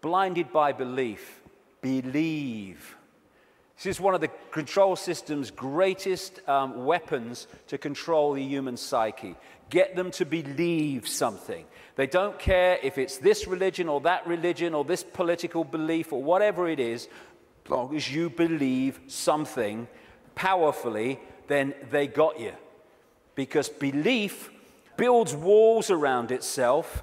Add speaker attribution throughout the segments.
Speaker 1: blinded by belief. Believe. This is one of the control system's greatest weapons to control the human psyche. Get them to believe something. They don't care if it's this religion or this political belief or whatever it is. As long as you believe something powerfully, then they got you. Because belief builds walls around itself,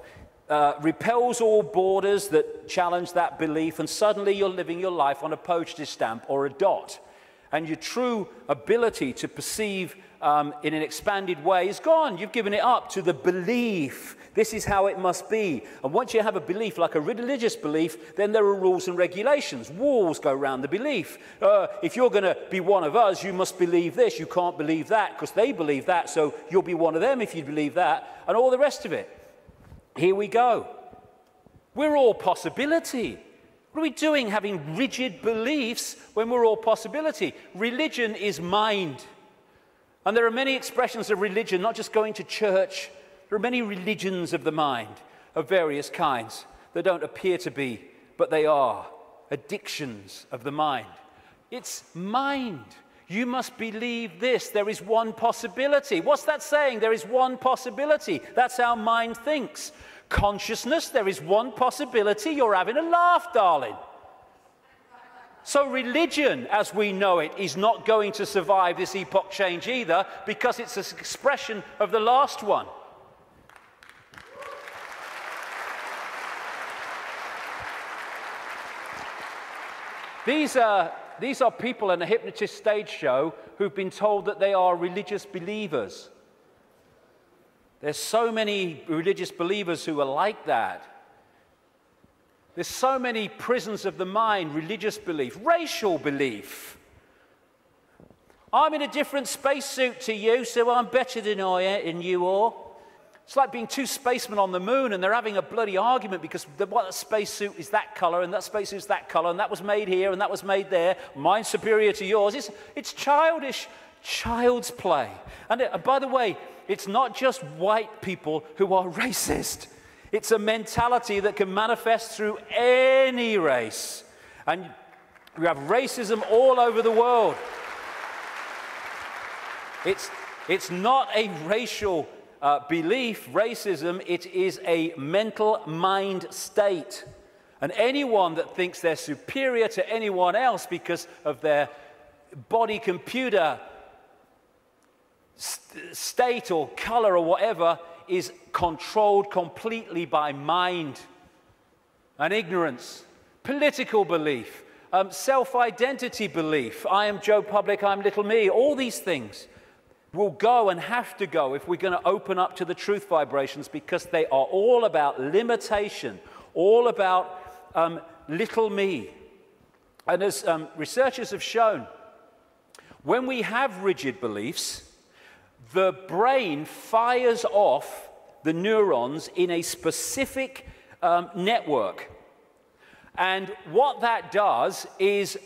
Speaker 1: repels all borders that challenge that belief, and suddenly you're living your life on a postage stamp or a dot. And your true ability to perceive in an expanded way is gone. You've given it up to the belief. This is how it must be. And once you have a belief, like a religious belief, then there are rules and regulations. Walls go around the belief. If you're going to be one of us, you must believe this. You can't believe that because they believe that, so you'll be one of them if you believe that, and all the rest of it. Here we go. We're all possibility. What are we doing having rigid beliefs when we're all possibility? Religion is mind. And there are many expressions of religion, not just going to church. There are many religions of the mind of various kinds that don't appear to be, but they are addictions of the mind. It's mind. You must believe this. There is one possibility. What's that saying? There is one possibility. That's how mind thinks. Consciousness, there is one possibility. You're having a laugh, darling. So religion, as we know it, is not going to survive this epoch change either, because it's an expression of the last one. These are people in a hypnotist stage show who've been told that they are religious believers. There's so many religious believers who are like that. There's so many prisons of the mind, religious belief, racial belief. I'm in a different spacesuit to you, so I'm better than you all. It's like being two spacemen on the moon, and they're having a bloody argument because the spacesuit is that color, and that spacesuit is that color, and that was made here, and that was made there. Mine's superior to yours. It's childish, child's play. And by the way, it's not just white people who are racist. It's a mentality that can manifest through any race. And we have racism all over the world. It's not a racial belief, racism. It is a mental mind state. And anyone that thinks they're superior to anyone else because of their body computer state or color or whatever is controlled completely by mind and ignorance, political belief, self-identity belief. I am Joe Public, I'm little me. All these things will go and have to go if we're going to open up to the truth vibrations, because they are all about limitation, all about little me. And as researchers have shown, when we have rigid beliefs, the brain fires off the neurons in a specific network. And what that does is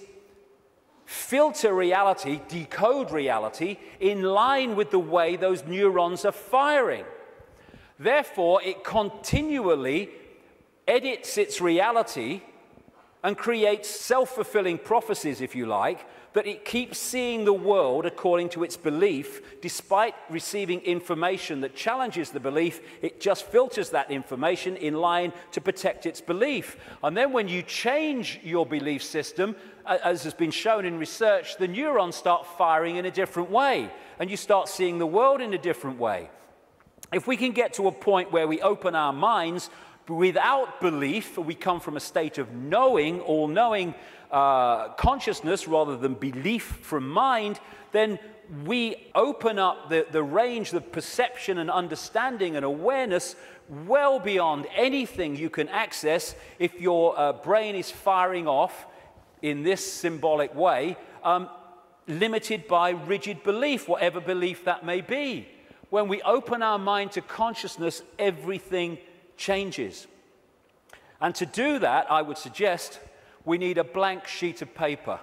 Speaker 1: filter reality, decode reality, in line with the way those neurons are firing. Therefore, it continually edits its reality and creates self-fulfilling prophecies, if you like, that it keeps seeing the world according to its belief. Despite receiving information that challenges the belief, it just filters that information in line to protect its belief. And then when you change your belief system, as has been shown in research, the neurons start firing in a different way, and you start seeing the world in a different way. If we can get to a point where we open our minds without belief, we come from a state of knowing, all-knowing consciousness rather than belief from mind, then we open up the range of perception and understanding and awareness well beyond anything you can access if your brain is firing off in this symbolic way, limited by rigid belief, whatever belief that may be. When we open our mind to consciousness, everything changes. And to do that, I would suggest we need a blank sheet of paper.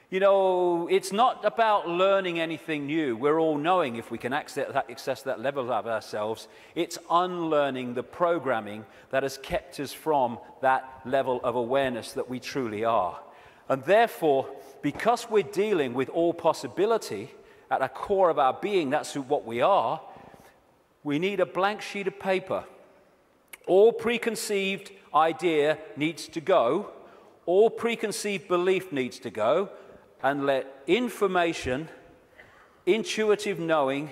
Speaker 1: You know, it's not about learning anything new. We're all knowing if we can access that level of ourselves. It's unlearning the programming that has kept us from that level of awareness that we truly are. And therefore, because we're dealing with all possibility at the core of our being, that's what we are, we need a blank sheet of paper. All preconceived idea needs to go. All preconceived belief needs to go. And let information, intuitive knowing,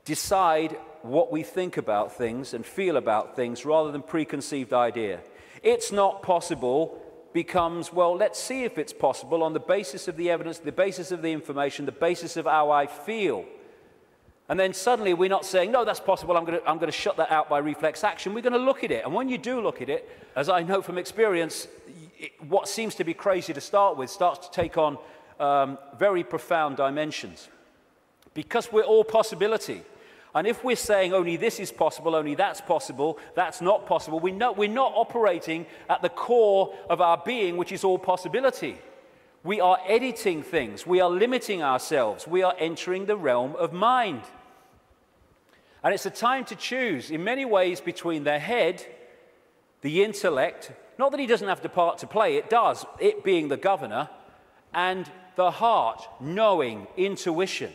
Speaker 1: decide what we think about things and feel about things rather than preconceived idea. It's not possible becomes, well, let's see if it's possible on the basis of the evidence, the basis of the information, the basis of how I feel. And then suddenly we're not saying, no, that's possible, I'm going to shut that out by reflex action. We're going to look at it. And when you do look at it, as I know from experience, what seems to be crazy to start with starts to take on very profound dimensions, because we're all possibility. And if we're saying only this is possible, only that's not possible, we know we're not operating at the core of our being, which is all possibility. We are editing things, we are limiting ourselves, we are entering the realm of mind. And it's a time to choose in many ways between the head, the intellect, not that he doesn't have the part to play, it does, it being the governor, and the heart, knowing, intuition.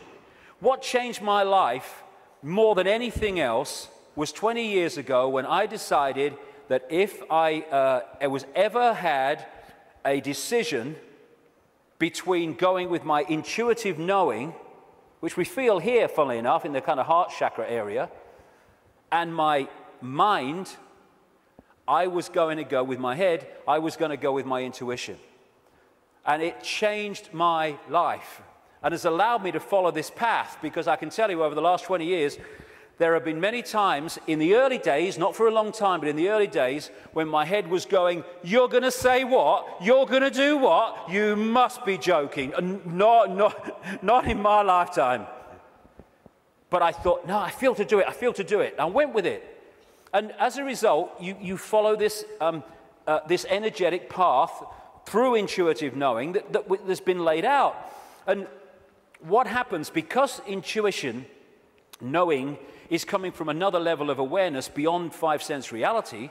Speaker 1: What changed my life more than anything else was 20 years ago when I decided that if I was ever had a decision between going with my intuitive knowing, which we feel here, funnily enough, in the kind of heart chakra area, and my mind, I was going to go with my head, I was going to go with my intuition. And it changed my life and has allowed me to follow this path, because I can tell you over the last 20 years, there have been many times in the early days, not for a long time, but in the early days, when my head was going, you're going to say what? You're going to do what? You must be joking. Not in my lifetime. But I thought, no, I feel to do it. I feel to do it. I went with it. And as a result, you follow this, this energetic path through intuitive knowing that's been laid out. And what happens, because intuition, knowing, is coming from another level of awareness beyond five-sense reality,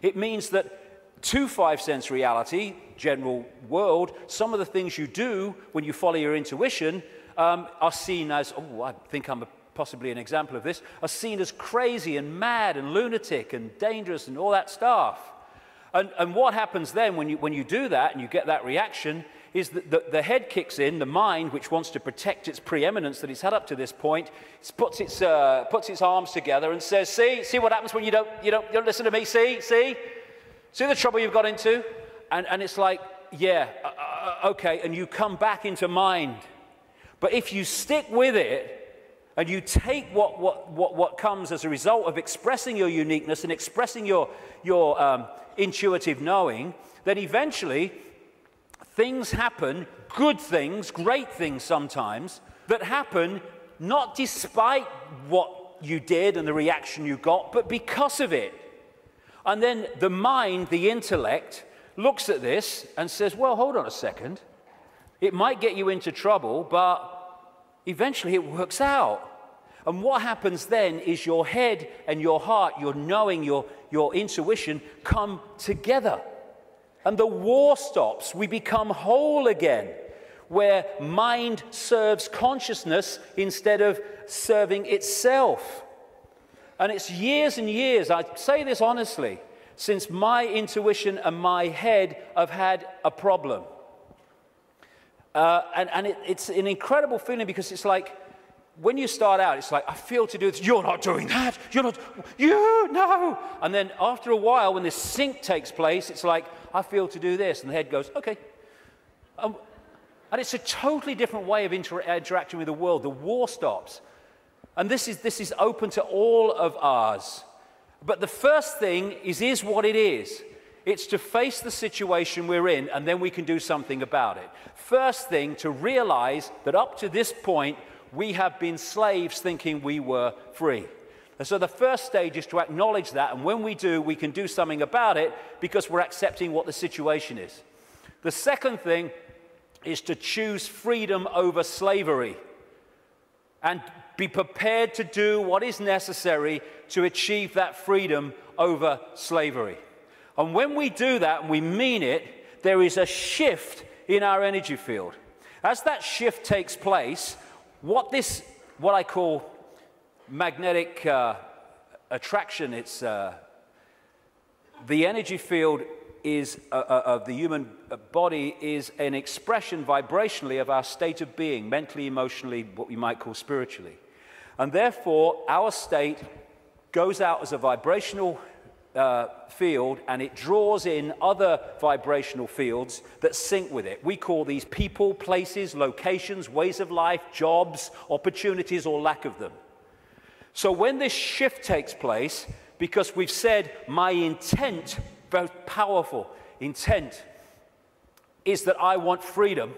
Speaker 1: it means that to five-sense reality, general world, some of the things you do when you follow your intuition are seen as, oh, I think I'm possibly an example of this, are seen as crazy and mad and lunatic and dangerous and all that stuff. And what happens then when you do that and you get that reaction is that the head kicks in, the mind, which wants to protect its preeminence that it's had up to this point, puts its arms together and says, see what happens when you don't listen to me, see the trouble you've got into? And it's like, yeah, okay, and you come back into mind. But if you stick with it, and you take what comes as a result of expressing your uniqueness and expressing your intuitive knowing, then eventually things happen, good things, great things sometimes, that happen not despite what you did and the reaction you got, but because of it. And then the mind, the intellect, looks at this and says, well, hold on a second. It might get you into trouble, but eventually it works out. And what happens then is your head and your heart, your knowing, your intuition come together. And the war stops. We become whole again, where mind serves consciousness instead of serving itself. And it's years and years, I say this honestly, since my intuition and my head have had a problem. It's an incredible feeling, because it's like, when you start out, it's like, I feel to do this. You're not doing that. No. And then after a while, when this sync takes place, it's like, I feel to do this. And the head goes, okay. And it's a totally different way of interacting with the world. The war stops. And this is open to all of ours. But the first thing is what it is. It's to face the situation we're in, and then we can do something about it. First thing, to realize that up to this point, we have been slaves thinking we were free. And so the first stage is to acknowledge that, and when we do, we can do something about it because we're accepting what the situation is. The second thing is to choose freedom over slavery and be prepared to do what is necessary to achieve that freedom over slavery. And when we do that and we mean it, there is a shift in our energy field. As that shift takes place, what I call magnetic attraction, it's the energy field is of the human body is an expression vibrationally of our state of being, mentally, emotionally, what we might call spiritually. And therefore, our state goes out as a vibrational field, and it draws in other vibrational fields that sync with it. We call these people, places, locations, ways of life, jobs, opportunities, or lack of them. So when this shift takes place, because we've said my intent, very powerful intent, is that I want freedom,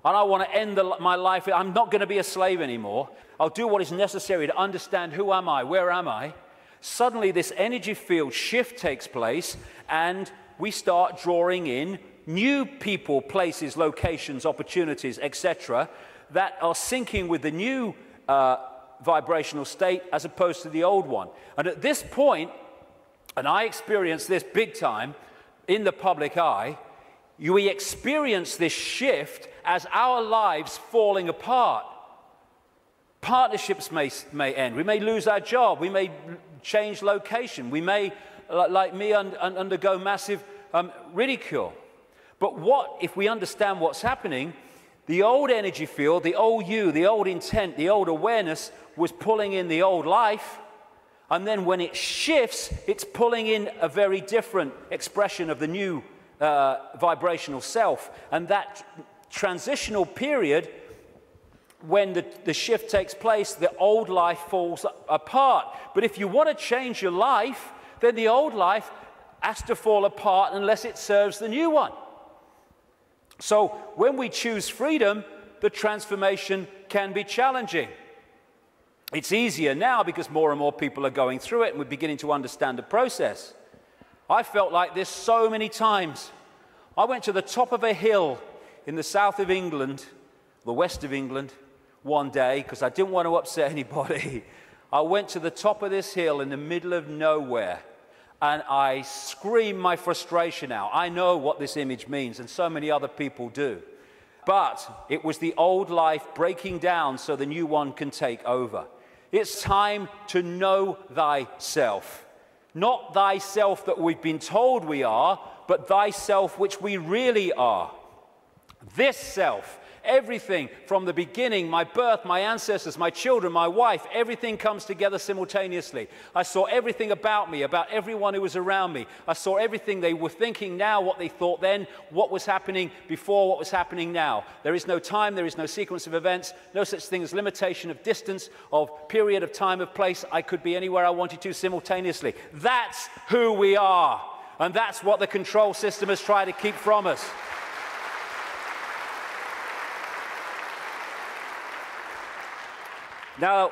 Speaker 1: and I want to end my life. I'm not going to be a slave anymore. I'll do what is necessary to understand who am I, where am I. Suddenly this energy field shift takes place, and we start drawing in new people, places, locations, opportunities, etc., that are syncing with the new vibrational state as opposed to the old one. And at this point, and I experienced this big time in the public eye, we experience this shift as our lives falling apart. Partnerships may end. We may lose our job. We may change location. We may, like me, undergo massive ridicule. But what if we understand what's happening? The old energy field, the old you, the old intent, the old awareness was pulling in the old life. And then when it shifts, it's pulling in a very different expression of the new vibrational self. And that transitional period, when the shift takes place, the old life falls apart. But if you want to change your life, then the old life has to fall apart unless it serves the new one. So when we choose freedom, the transformation can be challenging. It's easier now because more and more people are going through it and we're beginning to understand the process. I felt like this so many times. I went to the top of a hill in the south of England, the west of England, one day because I didn't want to upset anybody. I went to the top of this hill in the middle of nowhere and I screamed my frustration out. I know what this image means, and so many other people do. But it was the old life breaking down so the new one can take over. It's time to know thyself. Not thyself that we've been told we are, but thyself which we really are. This self, everything from the beginning, my birth, my ancestors, my children, my wife, everything comes together simultaneously. I saw everything about me, about everyone who was around me. I saw everything they were thinking now, what they thought then, what was happening before, what was happening now. There is no time, there is no sequence of events, no such thing as limitation of distance, of period of time, of place. I could be anywhere I wanted to simultaneously. That's who we are. And that's what the control system has tried to keep from us. Now,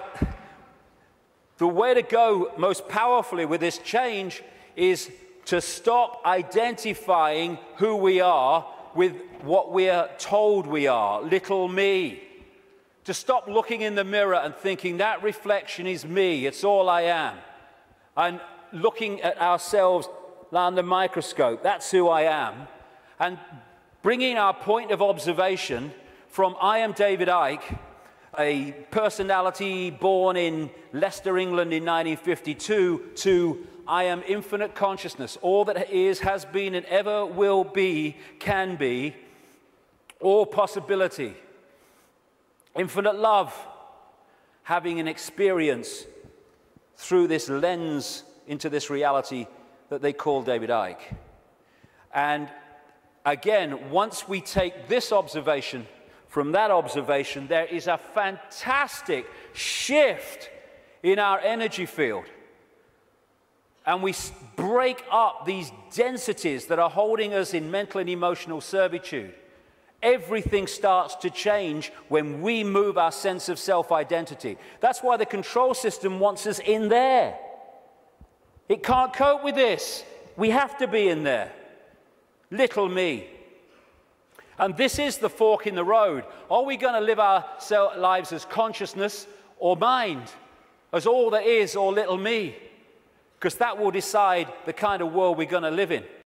Speaker 1: the way to go most powerfully with this change is to stop identifying who we are with what we are told we are, little me. To stop looking in the mirror and thinking that reflection is me, it's all I am. And looking at ourselves under the microscope, that's who I am. And bringing our point of observation from I am David Icke, a personality born in Leicester, England in 1952, to I am infinite consciousness, all that is, has been, and ever will be, can be, all possibility. Infinite love, having an experience through this lens into this reality that they call David Icke. And again, once we take this observation, from that observation, there is a fantastic shift in our energy field. And we break up these densities that are holding us in mental and emotional servitude. Everything starts to change when we move our sense of self-identity. That's why the control system wants us in there. It can't cope with this. We have to be in there. Little me. And this is the fork in the road. Are we going to live our lives as consciousness or mind? As all there is or little me? Because that will decide the kind of world we're going to live in.